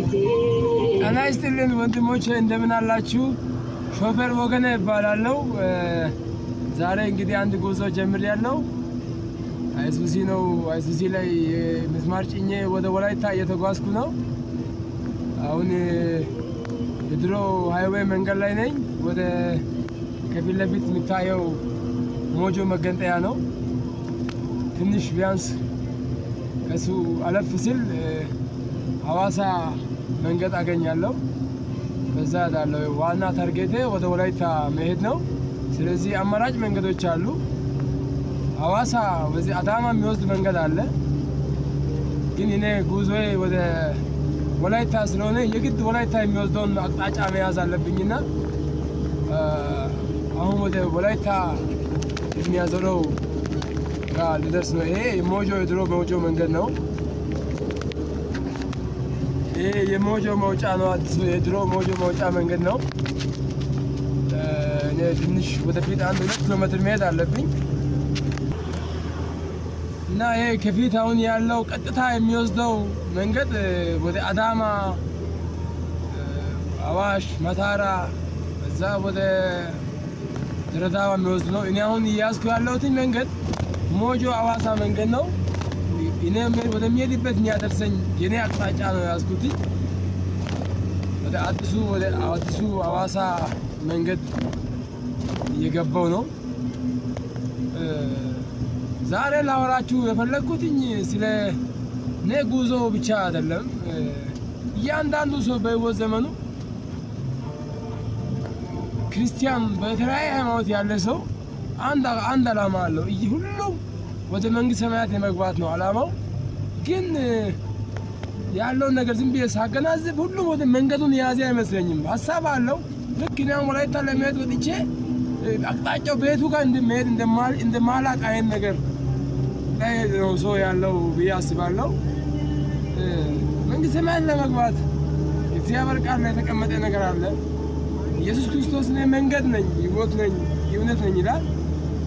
أنا أستلين ወንድሞቼ እንደምን አላችሁ ሾፌር ወገኔ እባላለሁ ዛሬ እንግዲህ አንድ ጉዞ ጀምሬያለሁ አይሱዚ ነው አይሱዚ ላይ መስማር ጭኜ ወደ ወላይታ እየተጓዝኩ ነው አሁን የድሮ ሃይዌይ መንገድ ላይ ነኝ ወደ ከፊት ለፊት የሚታየው ሞጆ መገንጠያ ነው ትንሽ ቢያንስ ከሱ አለፍ ሲል ሐዋሳ መንገድ አገኛለሁ በዛ ዳለው ዋና ታርጌቴ ወደ ወላይታ መሄድ ነው ስለዚህ አማራጭ መንገዶች አሉ ሐዋሳ በዚህ አዳማ የሚወስድ መንገድ አለ ግን እኔ ጉዞዬ ወደ ወላይታ ስለሆነ የግድ ወላይታ የሚወስደውን አቅጣጫ መያዝ አለብኝና አሁን ወደ ወላይታ የሚያዘለው ጋር ልደርስ ነው ይሄ የሞጆ የድሮ ሞጆ መንገድ ነው ይሄ የሞጆ መውጫ ነው አዲስ የድሮ ሞጆ መውጫ መንገድ ነው እኔ ትንሽ ወደፊት 1-2 ኪሎ ሜትር መሄድ አለብኝ እና ይሄ ከፊት አሁን ያለው ቀጥታ የሚወስደው መንገድ ወደ አዳማ አዋሽ መታራ እዛ ወደ ድሬዳዋ የሚወስድ ነው እኔ አሁን እያዝኩ ያለሁት መንገድ ሞጆ ሐዋሳ መንገድ ነው እኔ ወደሚሄድበት የሚያደርሰኝ የኔ አቅጣጫ ነው ያዝኩት ወደ አዲሱ ሐዋሳ መንገድ እየገባው ነው ዛሬ ላወራችሁ የፈለኩትኝ ስለ ጉዞ ብቻ አይደለም እያንዳንዱ ሰው በህይወት ዘመኑ ክርስቲያን በተለያየ ሃይማኖት ያለ ሰው አንድ ዓላማ አለው ሁሉም ወደ መንግስተ ሰማያት የመግባት ነው ዓላማው ግን ያለው ነገር ዝም ብዬ ሳገናዝብ ሁሉም ወደ መንገዱን ያዘ አይመስለኝም ሐሳብ አለው ልክ ነው ወላይታ ለመሄድ ወጥቼ አቅጣጫው ቤቱ ጋር እንደማላቅ አይነት ነገር ላይ ነው ሰው ያለው ብዬ አስባለሁ መንግስተ ሰማያት ለመግባት እግዚአብሔር ቃል ላይ የተቀመጠ ነገር አለ ኢየሱስ ክርስቶስ ነው መንገድ ነኝ ህይወት ነኝ እውነት ነኝ ይላል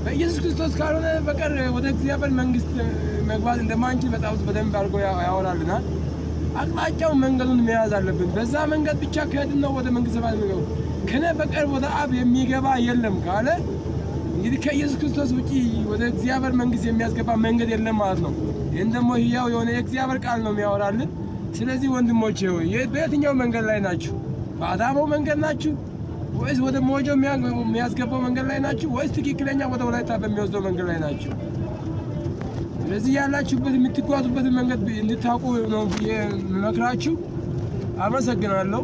በኢየሱስ ክርስቶስ ካልሆነ በቀር ወደ እግዚአብሔር መንግስት መግባት እንደማንችል መጽሐፍ በደንብ አድርጎ ያወራልናል አቅጣጫው መንገዱን መያዝ አለብን በዛ መንገድ ብቻ ከሄድን ወደ መንግስተ ሰማያት ነው ከነ በቀር ወደ አብ የሚገባ የለም ካለ እንግዲህ ከኢየሱስ ክርስቶስ ውጪ ወደ እግዚአብሔር መንግስት የሚያስገባ መንገድ የለም ማለት ነው ይሄን ደግሞ ህያው የሆነ የእግዚአብሔር ቃል ነው የሚያወራልን ስለዚህ ወንድሞቼ ሆይ በየትኛው መንገድ ላይ ናችሁ በአዳማው መንገድ ናችሁ ወይስ ወደ ሞጆ የሚያስገባው መንገድ ላይ ናችሁ ወይስ ትክክለኛ ወደ ወላይታ በሚወስደው መንገድ ላይ ናችሁ ስለዚህ ያላችሁበት የምትጓዙበት መንገድ እንድታውቁ ነው የምመክራችሁ አመሰግናለሁ